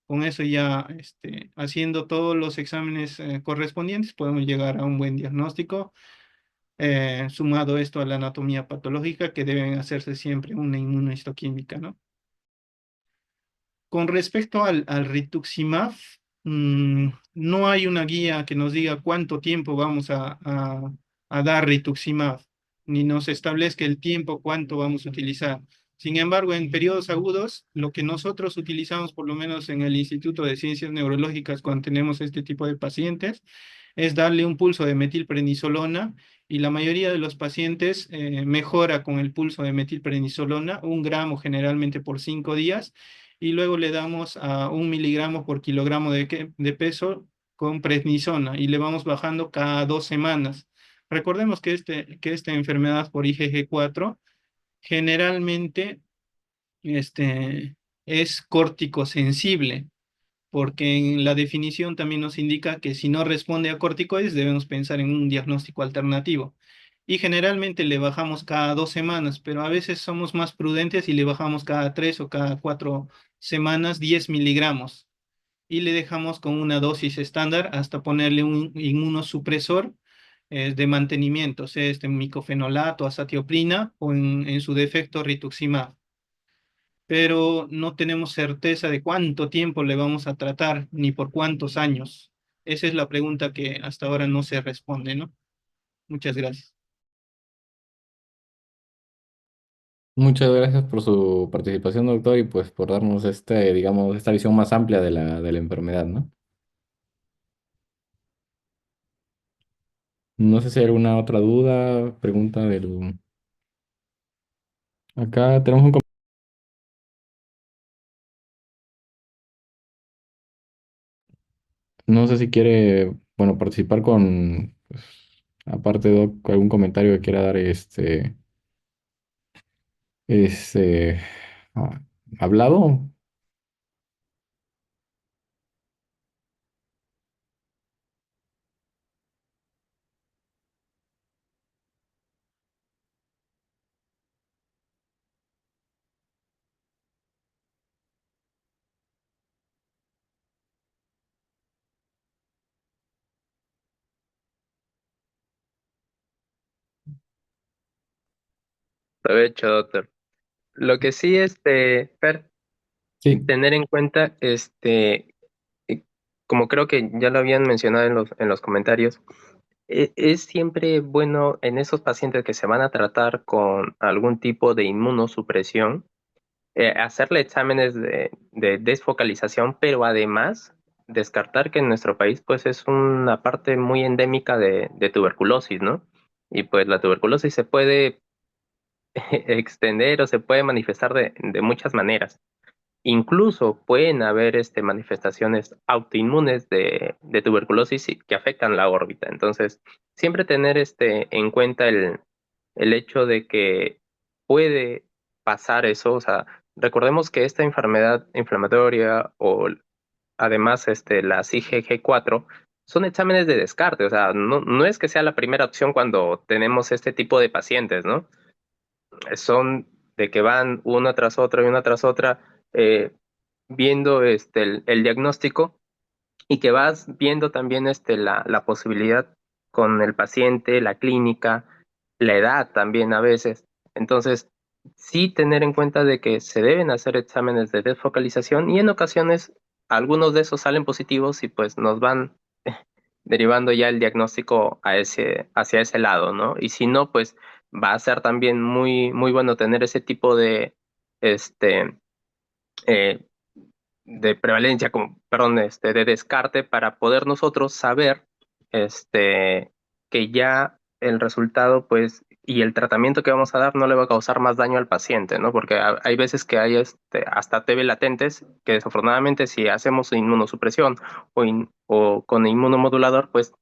Con eso ya, haciendo todos los exámenes correspondientes, podemos llegar a un buen diagnóstico. Sumado esto a la anatomía patológica, que deben hacerse siempre una inmunohistoquímica, ¿no? Con respecto al rituximab, no hay una guía que nos diga cuánto tiempo vamos a dar rituximab, ni nos establezca el tiempo cuánto vamos a utilizar. Sin embargo, en periodos agudos, lo que nosotros utilizamos, por lo menos en el Instituto de Ciencias Neurológicas, cuando tenemos este tipo de pacientes, es darle un pulso de metilprednisolona y la mayoría de los pacientes mejora con el pulso de metilprednisolona, 1 gramo generalmente por 5 días, y luego le damos a 1 miligramo por kilogramo de peso con prednisona y le vamos bajando cada 2 semanas. Recordemos que esta enfermedad por IgG4 generalmente es corticosensible, porque en la definición también nos indica que si no responde a corticoides debemos pensar en un diagnóstico alternativo. Y generalmente le bajamos cada 2 semanas, pero a veces somos más prudentes y le bajamos cada 3 o cada 4 semanas 10 miligramos y le dejamos con una dosis estándar hasta ponerle un inmunosupresor de mantenimiento, sea micofenolato, azatioprina o en su defecto rituximab, pero no tenemos certeza de cuánto tiempo le vamos a tratar ni por cuántos años. Esa es la pregunta que hasta ahora no se responde, ¿no? Muchas gracias. Muchas gracias por su participación, doctor, y pues por darnos digamos, esta visión más amplia de la enfermedad, ¿no? No sé si hay alguna otra duda, pregunta del... Acá tenemos un... No sé si quiere, bueno, participar con, pues, aparte de algún comentario que quiera dar este, ah, hablado. Provecho, doctor. Lo que sí, Fer, Sí, tener en cuenta, eh, como creo que ya lo habían mencionado en los comentarios, es siempre bueno en esos pacientes que se van a tratar con algún tipo de inmunosupresión, hacerle exámenes de desfocalización, pero además descartar que en nuestro país pues es una parte muy endémica de tuberculosis, ¿no? Y pues la tuberculosis se puede extender o se puede manifestar de muchas maneras. Incluso pueden haber manifestaciones autoinmunes de tuberculosis que afectan la órbita. Entonces, siempre tener en cuenta el hecho de que puede pasar eso. O sea, recordemos que esta enfermedad inflamatoria o además las IgG4 son exámenes de descarte. O sea, no es que sea la primera opción cuando tenemos este tipo de pacientes, ¿no? Son de que van una tras otra y una tras otra, viendo el diagnóstico, y que vas viendo también la posibilidad con el paciente, la clínica, la edad también a veces. Entonces, sí tener en cuenta de que se deben hacer exámenes de desfocalización, y en ocasiones algunos de esos salen positivos y pues nos van derivando ya el diagnóstico hacia ese lado, ¿no? Y si no, pues va a ser también muy, muy bueno tener ese tipo este, eh, de prevalencia, como, perdón, de descarte, para poder nosotros saber que ya el resultado, pues, y el tratamiento que vamos a dar no le va a causar más daño al paciente, ¿no? Porque hay veces que hay hasta TB latentes que desafortunadamente si hacemos inmunosupresión o con inmunomodulador, pues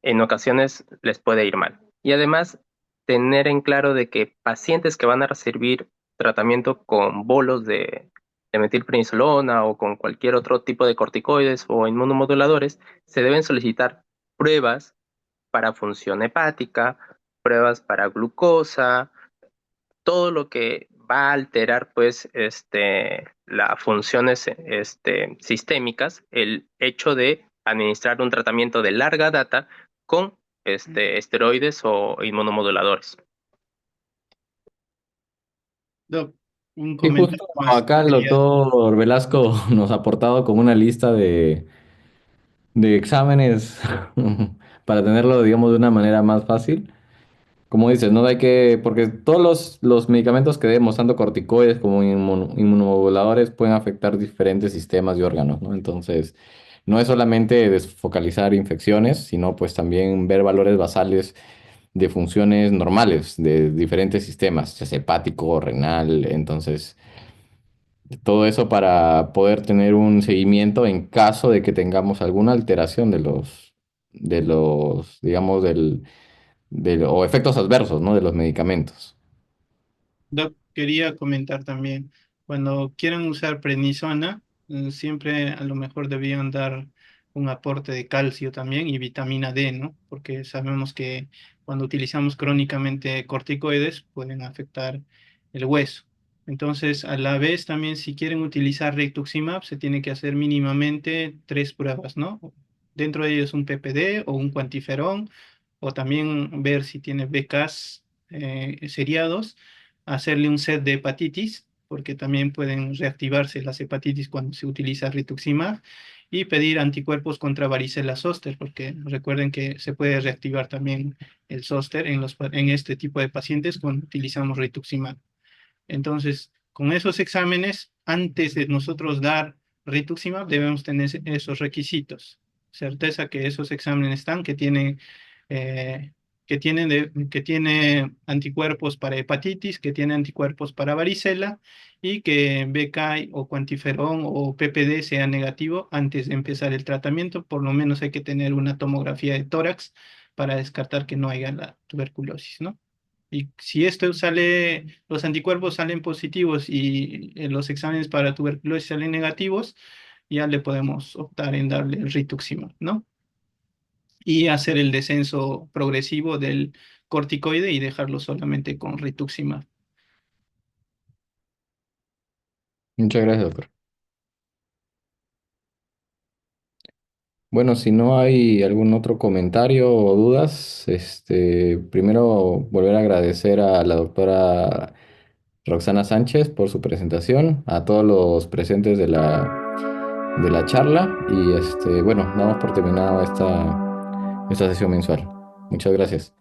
en ocasiones les puede ir mal. Y además, tener en claro de que pacientes que van a recibir tratamiento con bolos de metilprednisolona o con cualquier otro tipo de corticoides o inmunomoduladores, se deben solicitar pruebas para función hepática, pruebas para glucosa, todo lo que va a alterar pues las funciones sistémicas, el hecho de administrar un tratamiento de larga data con esteroides o inmunomoduladores. Doc, un Y comentario justo más. acá el doctor Velasco nos ha aportado como una lista de exámenes para tenerlo, digamos, de una manera más fácil. Como dices, no hay que, porque todos los medicamentos que demos, tanto corticoides como inmunomoduladores, pueden afectar diferentes sistemas y órganos, ¿no? Entonces, no es solamente desfocalizar infecciones, sino pues también ver valores basales de funciones normales de diferentes sistemas, ya sea hepático, renal. Entonces, todo eso para poder tener un seguimiento en caso de que tengamos alguna alteración digamos, o efectos adversos, ¿no? De los medicamentos. Doc, quería comentar también, cuando quieran usar prednisona, siempre a lo mejor debían dar un aporte de calcio también y vitamina D, ¿no? Porque sabemos que cuando utilizamos crónicamente corticoides pueden afectar el hueso. Entonces, a la vez también si quieren utilizar rituximab, se tiene que hacer mínimamente 3 pruebas, ¿no? Dentro de ellos un PPD o un cuantiferón, o también ver si tiene BCAS seriados, hacerle un set de hepatitis, porque también pueden reactivarse las hepatitis cuando se utiliza rituximab, y pedir anticuerpos contra varicela zoster, porque recuerden que se puede reactivar también el zoster en este tipo de pacientes cuando utilizamos rituximab. Entonces, con esos exámenes, antes de nosotros dar rituximab, debemos tener esos requisitos. Certeza que esos exámenes están, eh, que tiene anticuerpos para hepatitis, que tiene anticuerpos para varicela, y que BCAI o cuantiferón o PPD sea negativo antes de empezar el tratamiento. Por lo menos hay que tener una tomografía de tórax para descartar que no haya la tuberculosis, ¿no? Y si esto sale, los anticuerpos salen positivos y los exámenes para tuberculosis salen negativos, ya le podemos optar en darle el rituximab, ¿no? Y hacer el descenso progresivo del corticoide y dejarlo solamente con rituximab. Muchas gracias, doctor. Bueno, si no hay algún otro comentario o dudas, primero volver a agradecer a la doctora Roxana Sánchez por su presentación, a todos los presentes de la charla y bueno, damos por terminado esta sesión mensual. Muchas gracias.